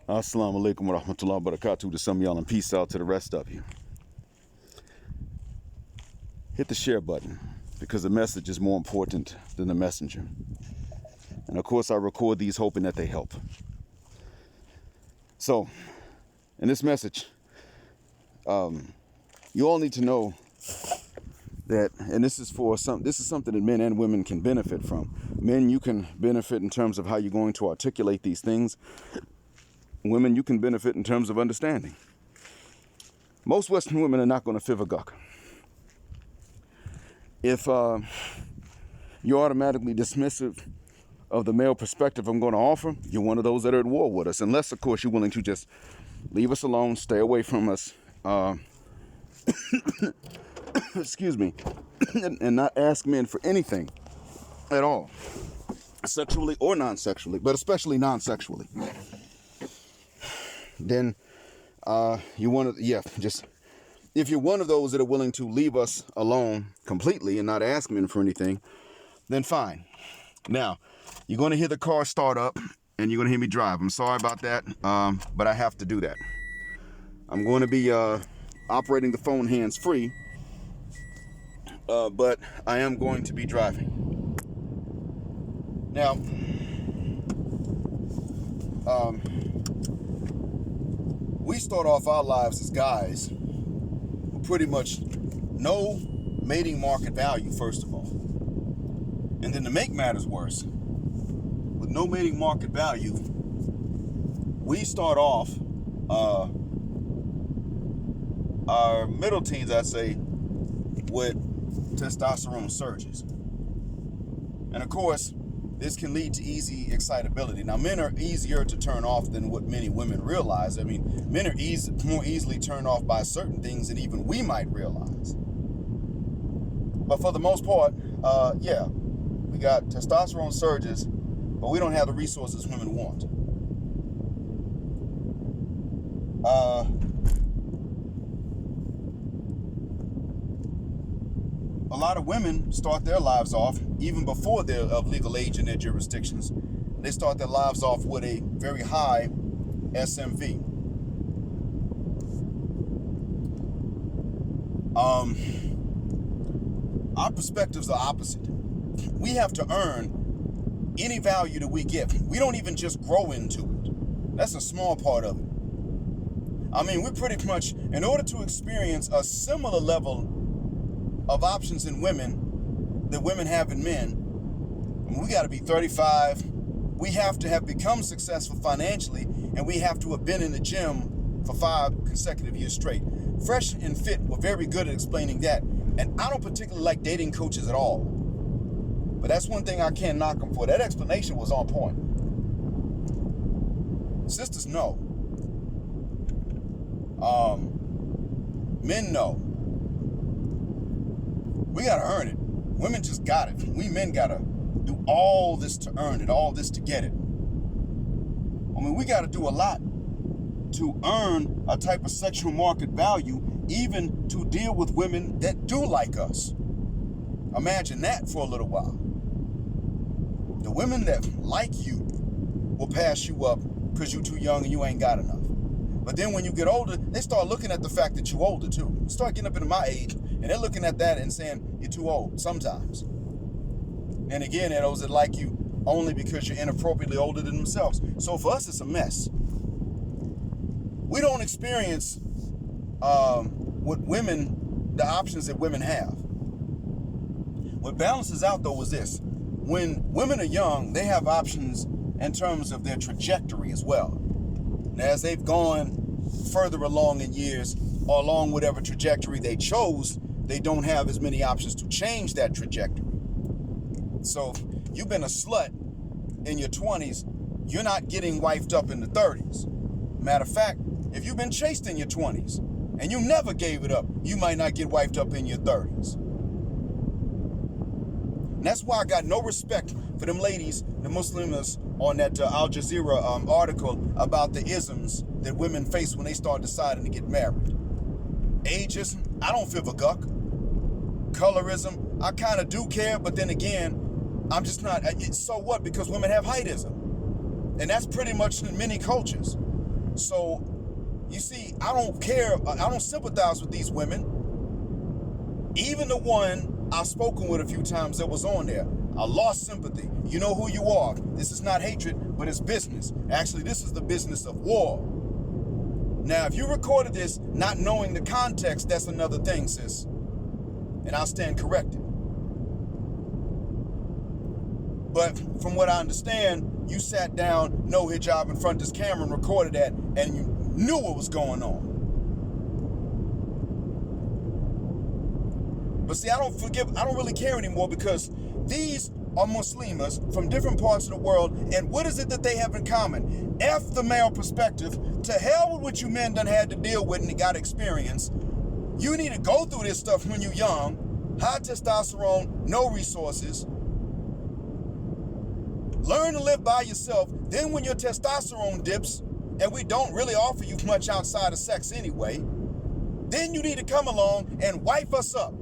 Assalamu alaikum wa rahmatullahi wa barakatuh to some of y'all, and peace out to the rest of you. Hit the share button because the message is more important than the messenger. And of course, I record these hoping that they help. So, in this message, you all need to know that, and this is something that men and women can benefit from. Men, you can benefit in terms of how you're going to articulate these things. Women, you can benefit in terms of understanding. Most Western women are not going to fivaguk. If you're automatically dismissive of the male perspective I'm going to offer, you're one of those that are at war with us. Unless, of course, you're willing to just leave us alone, stay away from us, excuse me, and not ask men for anything at all, sexually or non-sexually, but especially non-sexually. Then you want to, just if you're one of those that are willing to leave us alone completely and not ask men for anything, then fine. Now, you're going to hear the car start up and you're going to hear me drive. I'm sorry about that, but I have to do that. I'm going to be operating the phone hands-free, but I am going to be driving. Now, we start off our lives as guys with pretty much no mating market value, first of all. And then to make matters worse, with no mating market value, we start off our middle teens, I'd say, with testosterone surges. And of course, this can lead to easy excitability. Now, men are easier to turn off than what many women realize. I mean, men are more easily turned off by certain things than even we might realize. But for the most part, we got testosterone surges, but we don't have the resources women want. A lot of women start their lives off, even before they're of legal age in their jurisdictions, they start their lives off with a very high SMV. Our perspectives are opposite. We have to earn any value that we get. We don't even just grow into it. That's a small part of it. I mean, we pretty much, in order to experience a similar level of options in women that women have in men, we got to be 35. We have to have become successful financially, and we have to have been in the gym for 5 consecutive years straight. Fresh and Fit were very good at explaining that, and I don't particularly like dating coaches at all. But that's one thing I can't knock them for. That explanation was on point. Sisters know. Men know. We got to earn it. Women just got it. We men got to do all this to earn it, all this to get it. I mean, we got to do a lot to earn a type of sexual market value, even to deal with women that do like us. Imagine that for a little while. The women that like you will pass you up because you're too young and you ain't got enough. But then when you get older, they start looking at the fact that you're older too. You start getting up into my age, and they're looking at that and saying, you're too old, sometimes. And again, those that like you only because you're inappropriately older than themselves. So for us, it's a mess. We don't experience with women the options that women have. What balances out, though, is this. When women are young, they have options in terms of their trajectory as well. And as they've gone further along in years, or along whatever trajectory they chose, they don't have as many options to change that trajectory. So you've been a slut in your 20s, you're not getting wifed up in the 30s. Matter of fact, if you've been chaste in your 20s and you never gave it up, you might not get wifed up in your 30s. And that's why I got no respect for them ladies, the Muslims, on that Al Jazeera article about the isms that women face when they start deciding to get married. Ageism, I don't feel a guck. Colorism, I kind of do care, but then again, I'm just not. So what? Because women have heightism. And that's pretty much in many cultures. So, you see, I don't care. I don't sympathize with these women. Even the one I've spoken with a few times that was on there, I lost sympathy. You know who you are. This is not hatred, but it's business. Actually, this is the business of war. Now, if you recorded this not knowing the context, that's another thing, sis. And I'll stand corrected. But from what I understand, you sat down, no hijab, in front of this camera and recorded that, and you knew what was going on. But see, I don't really care anymore, because these are Muslims from different parts of the world, and what is it that they have in common? F the male perspective. To hell with what you men done had to deal with and got experience. You need to go through this stuff when you're young. High testosterone, no resources. Learn to live by yourself. Then when your testosterone dips, and we don't really offer you much outside of sex anyway, then you need to come along and wipe us up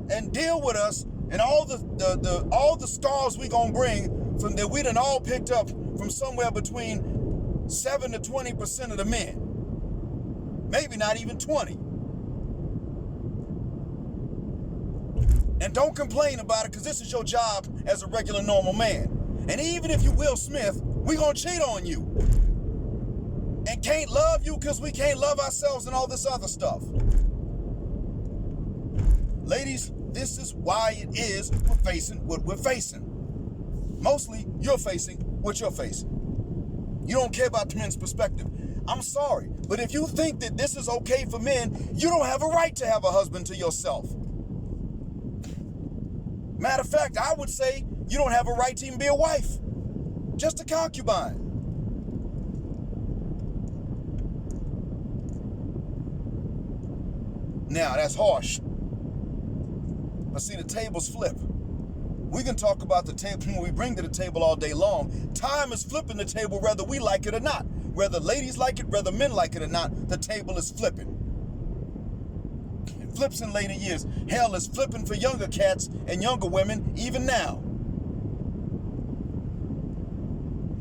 and deal with us and all the scars we gonna bring from that we done all picked up from somewhere between 7 to 20% of the men. Maybe not even 20. And don't complain about it, because this is your job as a regular normal man. And even if you Will Smith, we gonna cheat on you. And can't love you because we can't love ourselves and all this other stuff. Ladies, this is why it is we're facing what we're facing. Mostly, you're facing what you're facing. You don't care about the men's perspective. I'm sorry, but if you think that this is okay for men, you don't have a right to have a husband to yourself. Matter of fact, I would say you don't have a right to even be a wife. Just a concubine. Now, that's harsh. But see, the tables flip. We can talk about the table when we bring to the table all day long. Time is flipping the table whether we like it or not. Whether ladies like it, whether men like it or not, the table is flipping. It flips in later years. Hell is flipping for younger cats and younger women even now.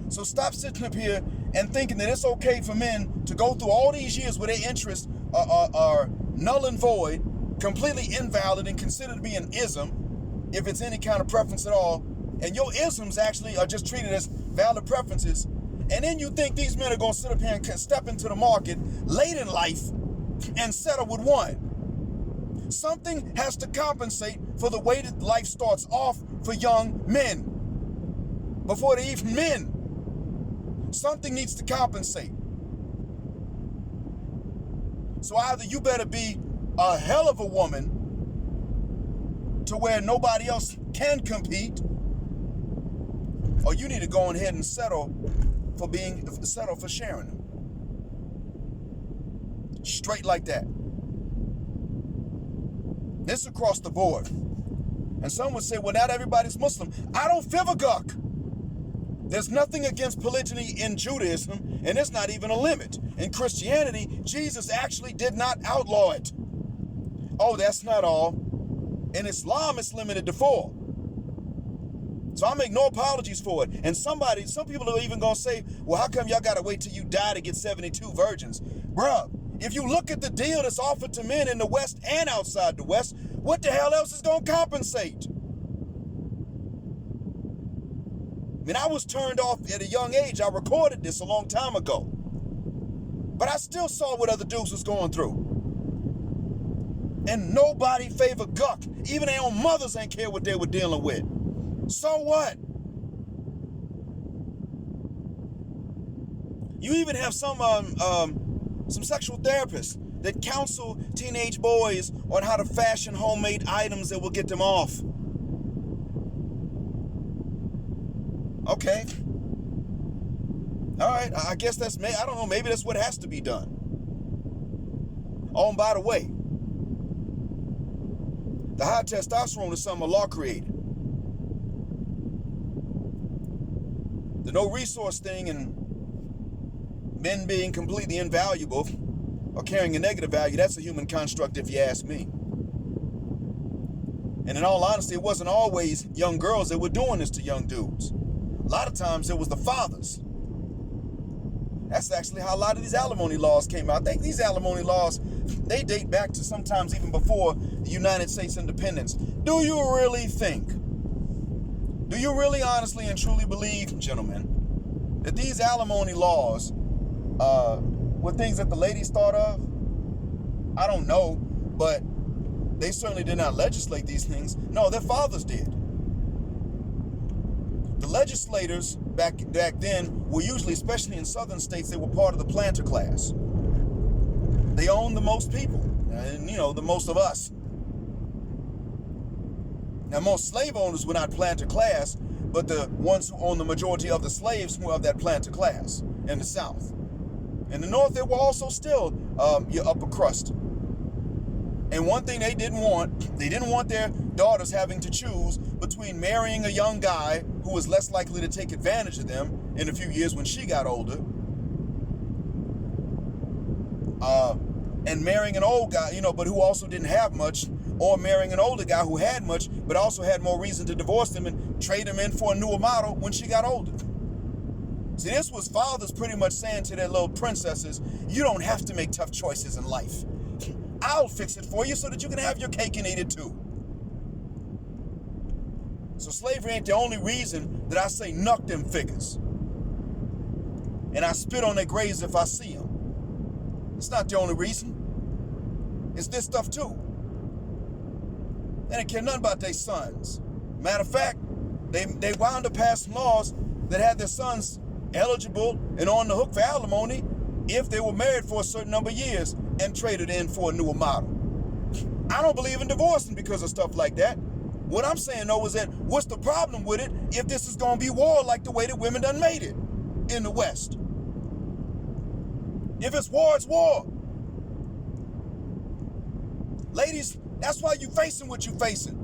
So stop sitting up here and thinking that it's okay for men to go through all these years where their interests are null and void, completely invalid and considered to be an ism, if it's any kind of preference at all, and your isms actually are just treated as valid preferences, and then you think these men are going to sit up here and step into the market late in life and settle with one. Something has to compensate for the way that life starts off for young men. Before they even men. Something needs to compensate. So either you better be a hell of a woman to where nobody else can compete, or you need to go ahead and settle for sharing them. Straight like that. This across the board. And some would say, well, not everybody's Muslim. I don't feel a guck. There's nothing against polygyny in Judaism, and it's not even a limit. In Christianity, Jesus actually did not outlaw it. Oh, that's not all. In Islam, it's limited to 4. So I make no apologies for it. And some people are even going to say, well, how come y'all got to wait till you die to get 72 virgins? Bruh, if you look at the deal that's offered to men in the West and outside the West, what the hell else is going to compensate? I mean, I was turned off at a young age. I recorded this a long time ago. But I still saw what other dudes was going through. And nobody favored guck. Even their own mothers ain't care what they were dealing with. So what? You even have some sexual therapists that counsel teenage boys on how to fashion homemade items that will get them off. Okay. All right, I guess I don't know, maybe that's what has to be done. Oh, and by the way, the high testosterone is something Allah created. The no resource thing and men being completely invaluable or carrying a negative value, that's a human construct if you ask me. And in all honesty, it wasn't always young girls that were doing this to young dudes. A lot of times it was the fathers. That's actually how a lot of these alimony laws came out. I think these alimony laws, they date back to sometimes even before the United States independence. Do you really think, do you really honestly and truly believe, gentlemen, that these alimony laws were things that the ladies thought of? I don't know, but they certainly did not legislate these things. No, their fathers did. The legislators back then were usually, especially in southern states, they were part of the planter class. They owned the most people, and the most of us. Now, most slave owners were not planter class, but the ones who owned the majority of the slaves were of that planter class in the South. In the North, they were also still your upper crust. And one thing they didn't want their daughters having to choose between marrying a young guy who was less likely to take advantage of them in a few years when she got older, and marrying an old guy, but who also didn't have much, or marrying an older guy who had much, but also had more reason to divorce them and trade him in for a newer model when she got older. See, this was fathers pretty much saying to their little princesses, you don't have to make tough choices in life. I'll fix it for you so that you can have your cake and eat it too. So slavery ain't the only reason that I say nuck them figures. And I spit on their graves if I see them. It's not the only reason. It's this stuff too. They didn't care nothing about their sons. Matter of fact, they wound up passing laws that had their sons eligible and on the hook for alimony if they were married for a certain number of years and traded in for a newer model. I don't believe in divorcing because of stuff like that. What I'm saying though is that what's the problem with it if this is going to be war like the way that women done made it in the West? If it's war, it's war. Ladies, that's why you facing what you facing.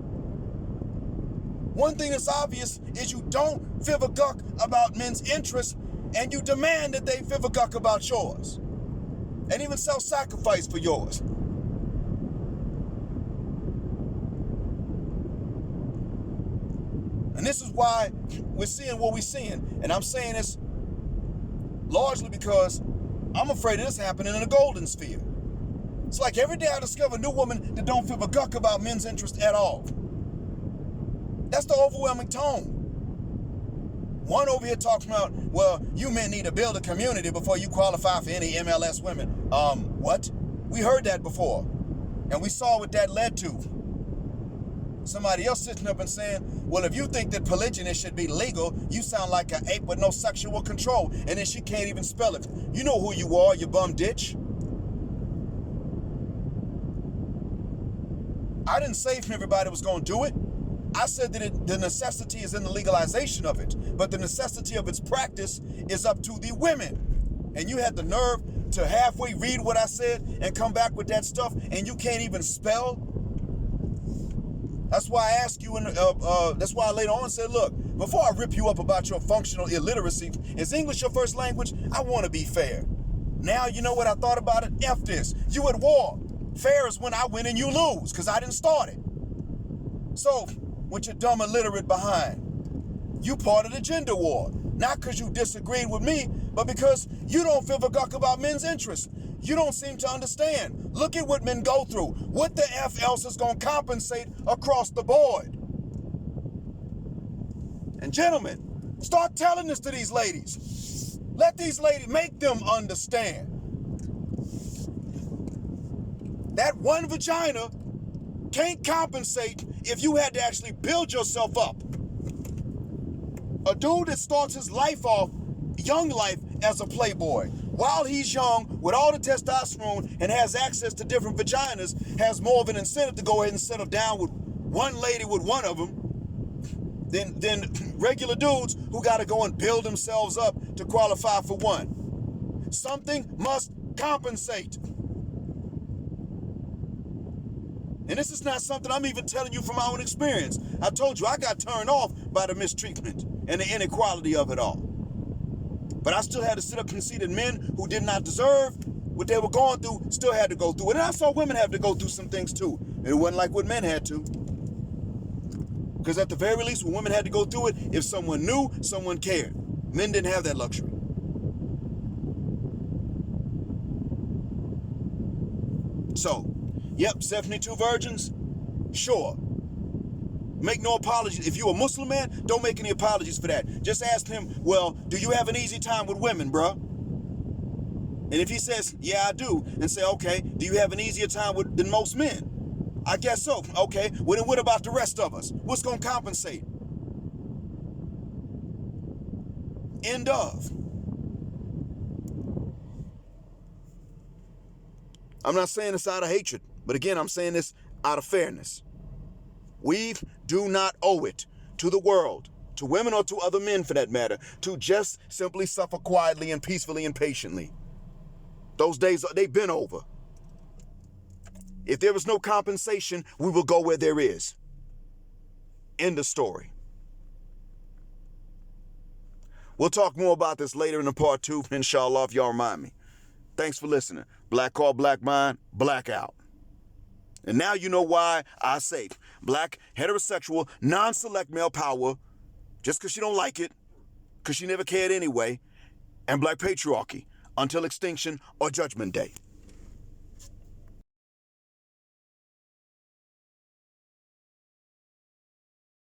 One thing that's obvious is you don't fivagack about men's interests, and you demand that they fivagack about yours. And even self-sacrifice for yours. And this is why we're seeing what we're seeing. And I'm saying this largely because I'm afraid of this happening in the golden sphere. It's like every day I discover a new woman that don't give a guck about men's interest at all. That's the overwhelming tone. One over here talking about, well, you men need to build a community before you qualify for any MLS women. What? We heard that before. And we saw what that led to. Somebody else sitting up and saying, well, if you think that polygyny should be legal, you sound like an ape with no sexual control. And then she can't even spell it. You know who you are, you bum ditch. I didn't say if everybody was going to do it. I said that the necessity is in the legalization of it, but the necessity of its practice is up to the women. And you had the nerve to halfway read what I said and come back with that stuff, and you can't even spell. That's why I asked you, that's why I later on said, look, before I rip you up about your functional illiteracy, is English your first language? I want to be fair. Now you know what I thought about it? F this. You at war. Fair is when I win and you lose, because I didn't start it. So, with your dumb illiterate behind, you part of the gender war. Not because you disagreed with me, but because you don't feel a guck about men's interests. You don't seem to understand. Look at what men go through. What the F else is going to compensate across the board? And gentlemen, start telling this to these ladies. Let these ladies, make them understand. That one vagina can't compensate if you had to actually build yourself up. A dude that starts his life off, young life, as a playboy, while he's young, with all the testosterone and has access to different vaginas, has more of an incentive to go ahead and settle down with one lady with one of them than regular dudes who got to go and build themselves up to qualify for one. Something must compensate. And this is not something I'm even telling you from my own experience. I told you I got turned off by the mistreatment and the inequality of it all. But I still had to sit up and see that men who did not deserve what they were going through still had to go through it. And I saw women have to go through some things too. It wasn't like what men had to. Because at the very least, when women had to go through it, if someone knew, someone cared. Men didn't have that luxury. So, yep, 72 virgins, sure. Make no apologies. If you're a Muslim man, don't make any apologies for that. Just ask him, well, do you have an easy time with women, bruh? And if he says, yeah, I do, and say, okay, do you have an easier time than most men? I guess so. Okay, well then what about the rest of us? What's going to compensate? End of. I'm not saying this out of hatred, but again, I'm saying this out of fairness. We do not owe it to the world, to women or to other men for that matter, to just simply suffer quietly and peacefully and patiently. Those days, they've been over. If there is no compensation, we will go where there is. End of story. We'll talk more about this later in the part 2, inshallah, if y'all remind me. Thanks for listening. Black Call, Black Mind, Blackout. And now you know why I say black, heterosexual, non-select male power, just because you don't like it, because you never cared anyway, and black patriarchy until extinction or judgment day.